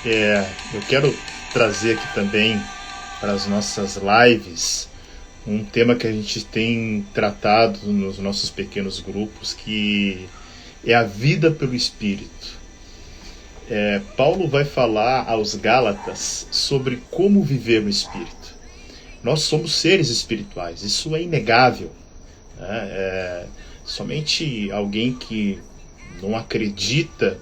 Eu quero trazer aqui também para as nossas lives um tema que a gente tem tratado nos nossos pequenos grupos, que é a vida pelo Espírito. Paulo vai falar aos Gálatas sobre como viver no Espírito. Nós somos seres espirituais, isso é inegável. Somente alguém que não acredita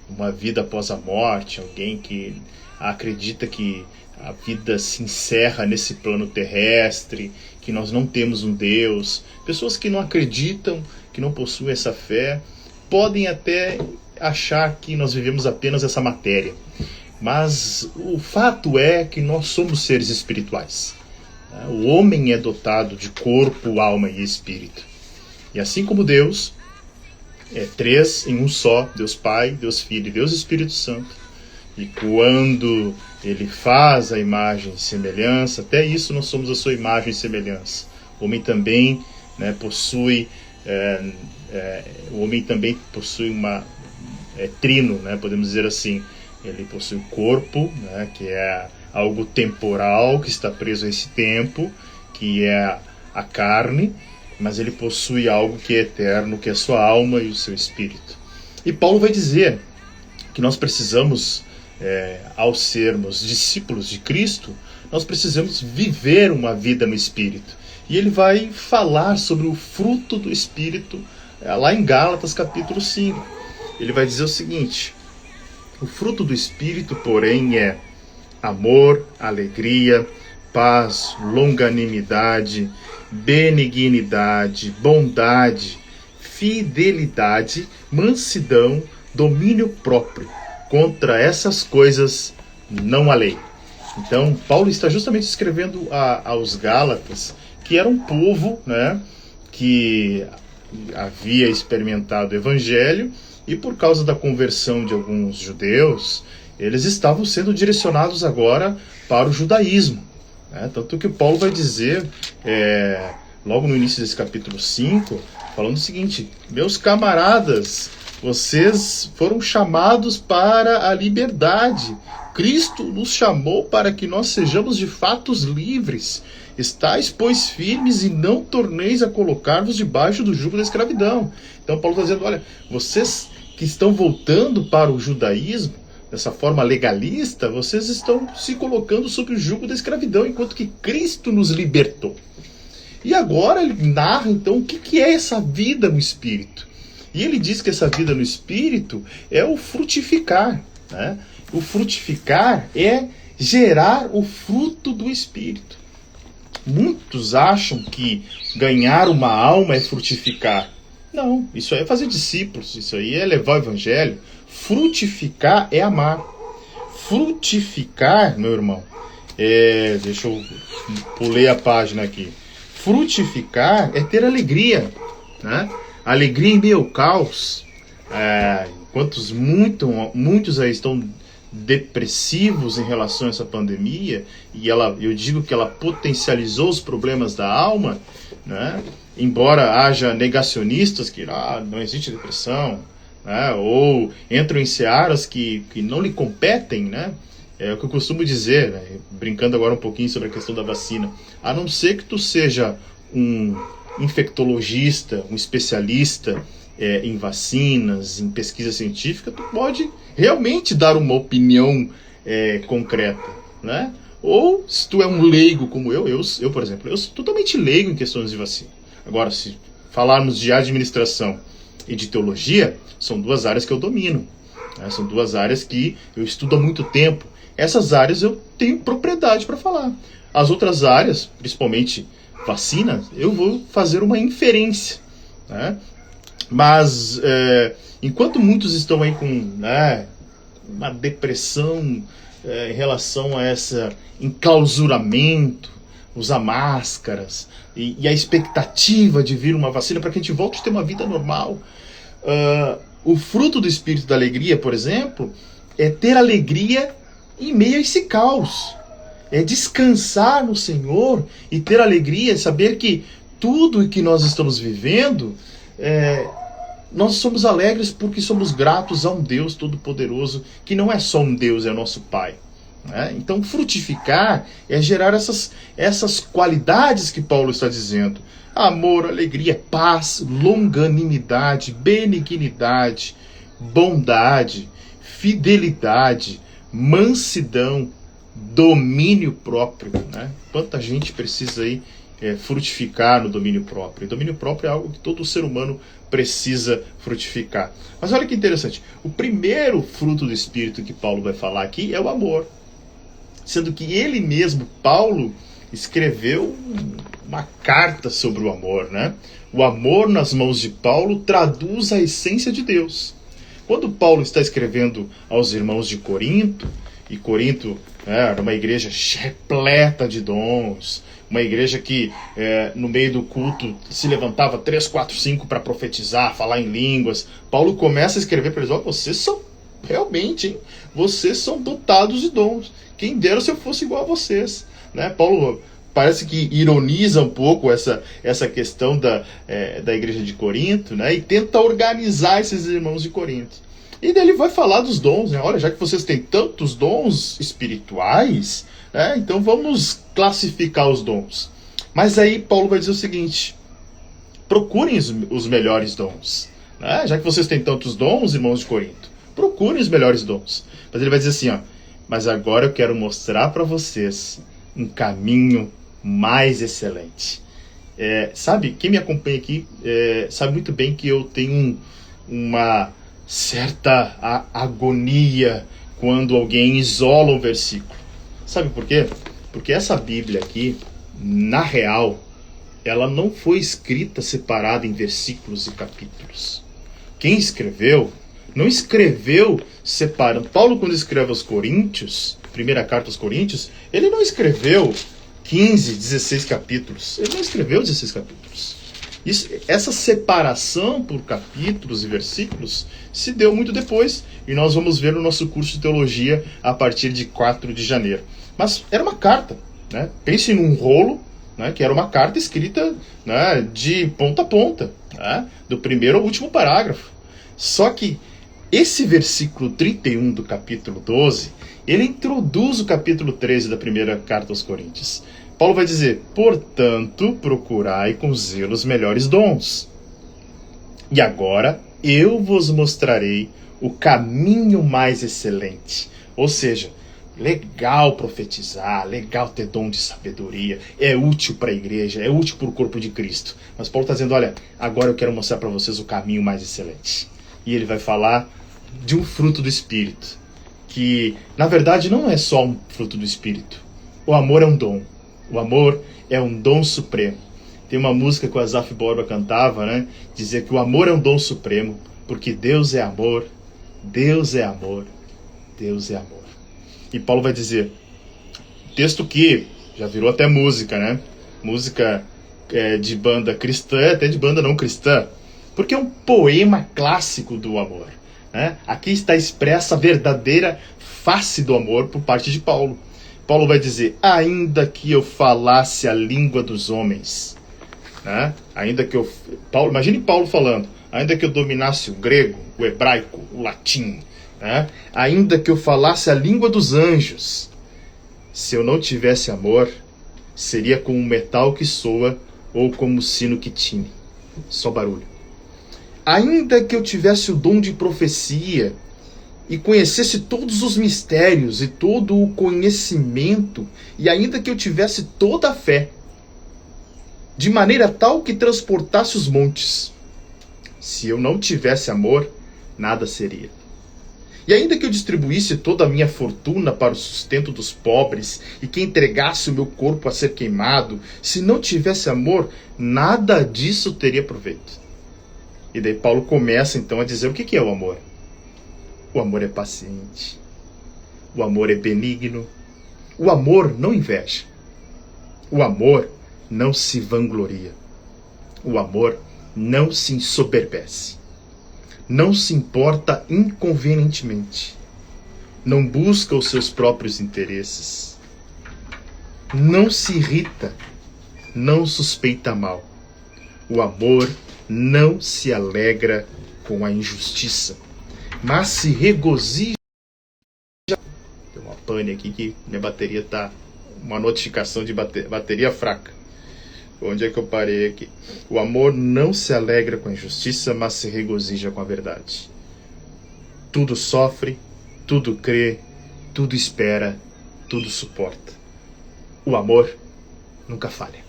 uma vida após a morte, alguém que acredita que a vida se encerra nesse plano terrestre, que nós não temos um Deus, pessoas que não acreditam, que não possuem essa fé, podem até achar que nós vivemos apenas essa matéria. Mas o fato é que nós somos seres espirituais. O homem é dotado de corpo, alma e espírito. E assim como Deus é três em um só, Deus Pai, Deus Filho e Deus Espírito Santo, e quando Ele faz a imagem e semelhança, até isso nós somos a sua imagem e semelhança. O homem também possui trino, podemos dizer assim. Ele possui o corpo, que é algo temporal, que está preso a esse tempo, que é a carne, mas ele possui algo que é eterno, que é a sua alma e o seu espírito. E Paulo vai dizer que nós precisamos, ao sermos discípulos de Cristo, nós precisamos viver uma vida no Espírito. E ele vai falar sobre o fruto do Espírito lá em Gálatas capítulo 5. Ele vai dizer o seguinte: o fruto do Espírito, porém, é amor, alegria, paz, longanimidade, benignidade, bondade, fidelidade, mansidão, domínio próprio. Contra essas coisas não há lei. Então, Paulo está justamente escrevendo aos Gálatas, que era um povo que havia experimentado o Evangelho, e por causa da conversão de alguns judeus, eles estavam sendo direcionados agora para o judaísmo. Tanto que Paulo vai dizer, logo no início desse capítulo 5, falando o seguinte: meus camaradas, vocês foram chamados para a liberdade. Cristo nos chamou para que nós sejamos de fato livres. Estais, pois, firmes e não torneis a colocar-vos debaixo do jugo da escravidão. Então Paulo está dizendo, olha, vocês que estão voltando para o judaísmo, dessa forma legalista, vocês estão se colocando sob o jugo da escravidão, enquanto que Cristo nos libertou. E agora ele narra, então, o que é essa vida no Espírito. E ele diz que essa vida no Espírito é o frutificar. O frutificar é gerar o fruto do Espírito. Muitos acham que ganhar uma alma é frutificar. Não, isso aí é fazer discípulos, isso aí é levar o Evangelho. Frutificar é amar. Frutificar, meu irmão, deixa eu pulei a página aqui. Frutificar é ter alegria, alegria em meio ao caos. Enquanto muitos aí estão depressivos em relação a essa pandemia, e eu digo que ela potencializou os problemas da alma, embora haja negacionistas que não existe depressão, ou entram em searas que não lhe competem, é o que eu costumo dizer, brincando agora um pouquinho sobre a questão da vacina. A não ser que tu seja um infectologista, um especialista em vacinas, em pesquisa científica, tu pode realmente dar uma opinião concreta, Ou se tu é um leigo como eu, por exemplo, eu sou totalmente leigo em questões de vacina. Agora, se falarmos de administração e de teologia, são duas áreas que eu domino, são duas áreas que eu estudo há muito tempo. Essas áreas eu tenho propriedade para falar. As outras áreas, principalmente vacina, eu vou fazer uma inferência, Mas, enquanto muitos estão aí com uma depressão em relação a esse enclausuramento, usar máscaras e a expectativa de vir uma vacina para que a gente volte a ter uma vida normal, o fruto do Espírito da alegria, por exemplo, é ter alegria em meio a esse caos. É descansar no Senhor e ter alegria, saber que tudo o que nós estamos vivendo Nós somos alegres porque somos gratos a um Deus Todo-Poderoso, que não é só um Deus, é nosso Pai. Né? Então, frutificar é gerar essas qualidades que Paulo está dizendo. Amor, alegria, paz, longanimidade, benignidade, bondade, fidelidade, mansidão, domínio próprio. Né? Quanta gente precisa aí frutificar no domínio próprio. E domínio próprio é algo que todo ser humano precisa frutificar. Mas olha que interessante. O primeiro fruto do Espírito que Paulo vai falar aqui é o amor. Sendo que ele mesmo, Paulo, escreveu uma carta sobre o amor. Né? O amor nas mãos de Paulo traduz a essência de Deus. Quando Paulo está escrevendo aos irmãos de Corinto, e Corinto era uma igreja repleta de dons, uma igreja que no meio do culto se levantava 3, 4, 5 para profetizar, falar em línguas. Paulo começa a escrever para eles: vocês são realmente, hein? Vocês são dotados de dons. Quem dera se eu fosse igual a vocês. Né? Paulo parece que ironiza um pouco essa questão da igreja de Corinto, né? E tenta organizar esses irmãos de Corinto. E daí ele vai falar dos dons, né? Olha, já que vocês têm tantos dons espirituais, né? Então vamos classificar os dons. Mas aí Paulo vai dizer o seguinte: procurem os melhores dons. Né? Já que vocês têm tantos dons, irmãos de Corinto, procurem os melhores dons. Mas ele vai dizer assim, ó: mas agora eu quero mostrar para vocês um caminho mais excelente. Sabe, quem me acompanha aqui sabe muito bem que eu tenho uma certa agonia quando alguém isola um versículo. Sabe por quê? Porque essa Bíblia aqui, na real, ela não foi escrita separada em versículos e capítulos. Quem escreveu, não escreveu separando. Paulo, quando escreve aos Coríntios, primeira carta aos Coríntios, ele não escreveu 15, 16 capítulos. Ele não escreveu 16 capítulos. Essa separação por capítulos e versículos se deu muito depois, e nós vamos ver no nosso curso de teologia a partir de 4 de janeiro. Mas era uma carta, né? Pense num rolo, né, que era uma carta escrita, né, de ponta a ponta, né, do primeiro ao último parágrafo. Só que esse versículo 31 do capítulo 12, ele introduz o capítulo 13 da primeira carta aos Coríntios. Paulo vai dizer: portanto, procurai com zelo os melhores dons. E agora eu vos mostrarei o caminho mais excelente. Ou seja, legal profetizar, legal ter dom de sabedoria, é útil para a igreja, é útil para o corpo de Cristo. Mas Paulo está dizendo: olha, agora eu quero mostrar para vocês o caminho mais excelente. E ele vai falar de um fruto do Espírito, que na verdade não é só um fruto do Espírito. O amor é um dom. O amor é um dom supremo. Tem uma música que o Asaf Borba cantava, né? Dizia que o amor é um dom supremo, porque Deus é amor, Deus é amor, Deus é amor. E Paulo vai dizer, texto que já virou até música, né? Música de banda cristã, até de banda não cristã, porque é um poema clássico do amor. Né? Aqui está expressa a verdadeira face do amor por parte de Paulo. Paulo vai dizer: ainda que eu falasse a língua dos homens, né? Imagine Paulo falando: ainda que eu dominasse o grego, o hebraico, o latim, né? Ainda que eu falasse a língua dos anjos, se eu não tivesse amor, seria como um metal que soa ou como um sino que tine, só barulho. Ainda que eu tivesse o dom de profecia e conhecesse todos os mistérios e todo o conhecimento, e ainda que eu tivesse toda a fé, de maneira tal que transportasse os montes, se eu não tivesse amor, nada seria. E ainda que eu distribuísse toda a minha fortuna para o sustento dos pobres, e que entregasse o meu corpo a ser queimado, se não tivesse amor, nada disso teria proveito. E daí Paulo começa então a dizer o que é o amor. O amor é paciente. O amor é benigno. O amor não inveja. O amor não se vangloria. O amor não se ensoberbece. Não se importa inconvenientemente. Não busca os seus próprios interesses. Não se irrita. Não suspeita mal. O amor não se alegra com a injustiça, mas se regozija. Tem uma pane aqui que minha bateria tá... Uma notificação de bateria fraca. Onde é que eu parei aqui? O amor não se alegra com a injustiça, mas se regozija com a verdade. Tudo sofre, tudo crê, tudo espera, tudo suporta. O amor nunca falha.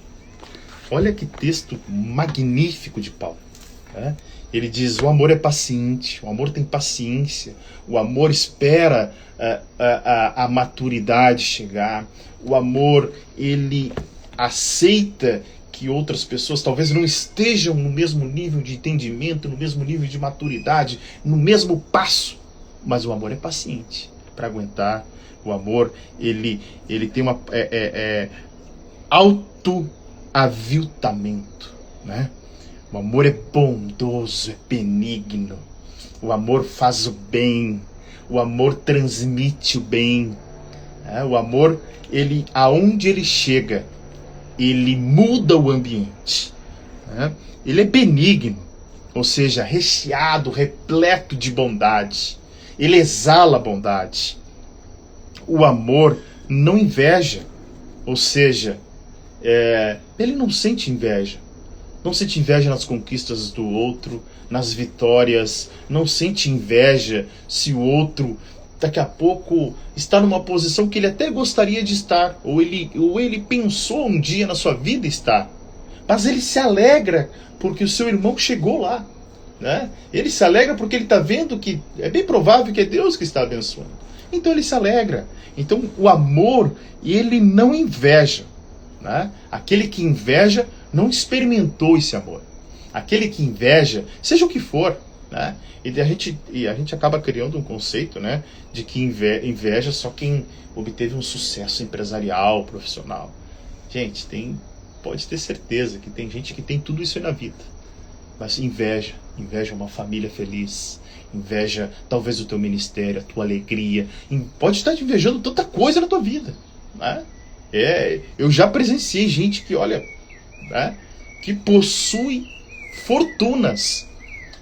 Olha que texto magnífico de Paulo, né? Ele diz, o amor é paciente, o amor tem paciência, o amor espera a maturidade chegar, o amor, ele aceita que outras pessoas talvez não estejam no mesmo nível de entendimento, no mesmo nível de maturidade, no mesmo passo, mas o amor é paciente para aguentar. O amor, ele tem uma autoaviltamento, né? O amor é bondoso, é benigno. O amor faz o bem. O amor transmite o bem. O amor, aonde ele chega, ele muda o ambiente. Ele é benigno, ou seja, recheado, repleto de bondade. Ele exala a bondade. O amor não inveja, ou seja, ele não sente inveja. Não sente inveja nas conquistas do outro, nas vitórias. Não sente inveja se o outro, daqui a pouco, está numa posição que ele até gostaria de estar. Ou ele pensou um dia na sua vida estar. Mas ele se alegra porque o seu irmão chegou lá, né? Ele se alegra porque ele está vendo que é bem provável que é Deus que está abençoando. Então ele se alegra. Então o amor, ele não inveja, né? Aquele que inveja não experimentou esse amor. Aquele que inveja, seja o que for, né? E a gente acaba criando um conceito, né, de que inveja só quem obteve um sucesso empresarial, profissional. Gente, pode ter certeza que tem gente que tem tudo isso aí na vida. Mas inveja uma família feliz, inveja talvez o teu ministério, a tua alegria, pode estar te invejando tanta coisa na tua vida, né? Eu já presenciei gente que, olha, né, que possui fortunas,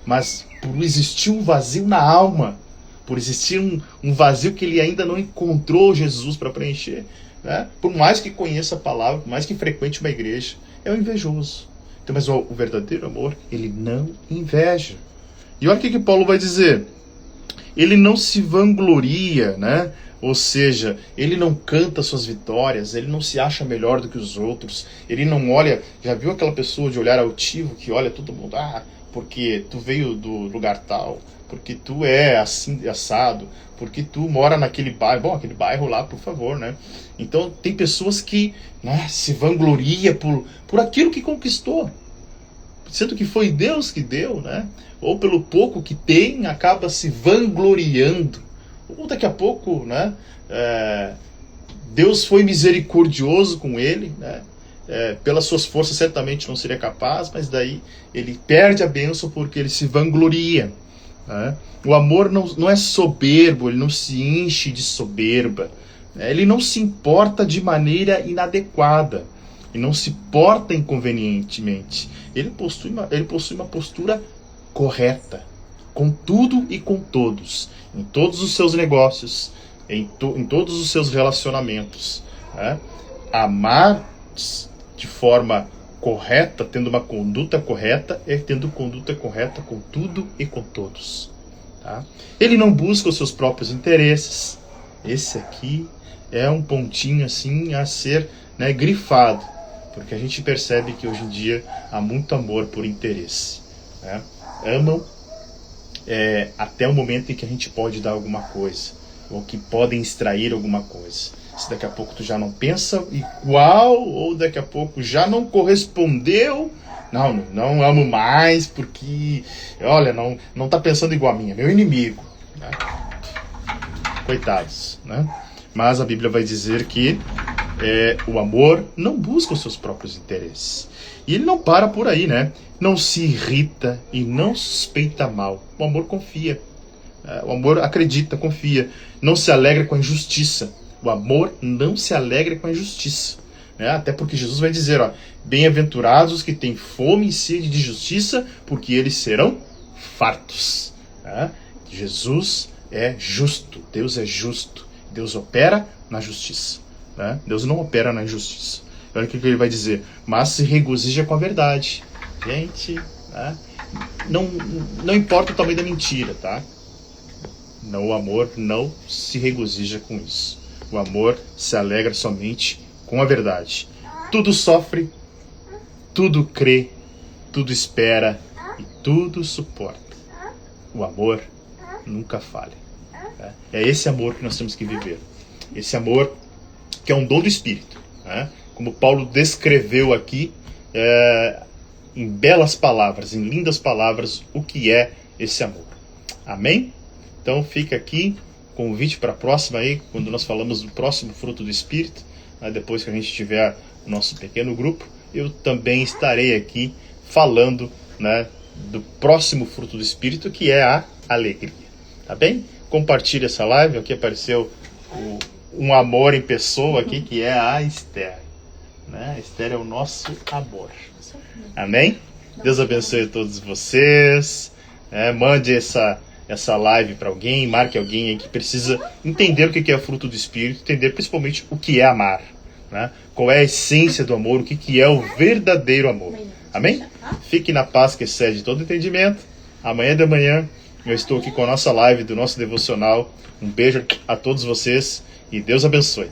mas por existir um vazio na alma, por existir um vazio que ele ainda não encontrou Jesus para preencher, né? Por mais que conheça a palavra, por mais que frequente uma igreja, é um invejoso. Então, mas o verdadeiro amor, ele não inveja. E olha o que Paulo vai dizer. Ele não se vangloria, né? Ou seja, ele não canta suas vitórias, ele não se acha melhor do que os outros, ele não olha, já viu aquela pessoa de olhar altivo que olha todo mundo, porque tu veio do lugar tal, porque tu é assim, assado, porque tu mora naquele bairro, bom, aquele bairro lá, por favor, né? Então tem pessoas que, né, se vangloria por aquilo que conquistou, sendo que foi Deus que deu, né? Ou pelo pouco que tem, acaba se vangloriando. Ou daqui a pouco, né, Deus foi misericordioso com ele, né, pelas suas forças certamente não seria capaz, mas daí ele perde a bênção porque ele se vangloria, né? O amor não é soberbo, ele não se enche de soberba, né? Ele não se importa de maneira inadequada, e não se porta inconvenientemente. Ele possui uma postura correta, com tudo e com todos, em todos os seus negócios, em todos os seus relacionamentos, né? Amar de forma correta, tendo uma conduta correta, é tendo conduta correta com tudo e com todos, tá? Ele não busca os seus próprios interesses. Esse aqui é um pontinho assim a ser, né, grifado, porque a gente percebe que hoje em dia há muito amor por interesse, né? Amam até o momento em que a gente pode dar alguma coisa, ou que podem extrair alguma coisa. Se daqui a pouco tu já não pensa igual, ou daqui a pouco já não correspondeu, não amo mais, porque, olha, não tá pensando igual a mim, é meu inimigo, né? Coitados, né? Mas a Bíblia vai dizer que o amor não busca os seus próprios interesses. E ele não para por aí, né? Não se irrita e não suspeita mal. O amor confia. O amor acredita, confia. Não se alegra com a injustiça. O amor não se alegra com a injustiça, né? Até porque Jesus vai dizer, bem-aventurados os que têm fome e sede de justiça, porque eles serão fartos. Né? Jesus é justo, Deus é justo, Deus opera na justiça. Né? Deus não opera na injustiça. Olha o que ele vai dizer, mas se regozija com a verdade. Gente, né? não importa o tamanho da mentira, tá? O amor não se regozija com isso. O amor se alegra somente com a verdade. Tudo sofre, tudo crê, tudo espera e tudo suporta. O amor nunca falha. É esse amor que nós temos que viver. Esse amor que é um dom do Espírito. Né? Como Paulo descreveu aqui, em belas palavras, em lindas palavras, o que é esse amor. Amém? Então fica aqui convite para a próxima aí, quando nós falamos do próximo fruto do Espírito, né? Depois que a gente tiver o nosso pequeno grupo, eu também estarei aqui falando, né, do próximo fruto do Espírito, que é a alegria. Tá bem? Compartilhe essa live. Aqui apareceu um amor em pessoa aqui, que é a Esther. Né? A Esther é o nosso amor. Amém? Deus abençoe a todos vocês. Mande essa live para alguém, marque alguém aí que precisa entender o que é fruto do Espírito, entender principalmente o que é amar. Né? Qual é a essência do amor, o que é o verdadeiro amor. Amém? Fique na paz que excede todo entendimento. Amanhã de manhã eu estou aqui com a nossa live do nosso devocional. Um beijo a todos vocês e Deus abençoe.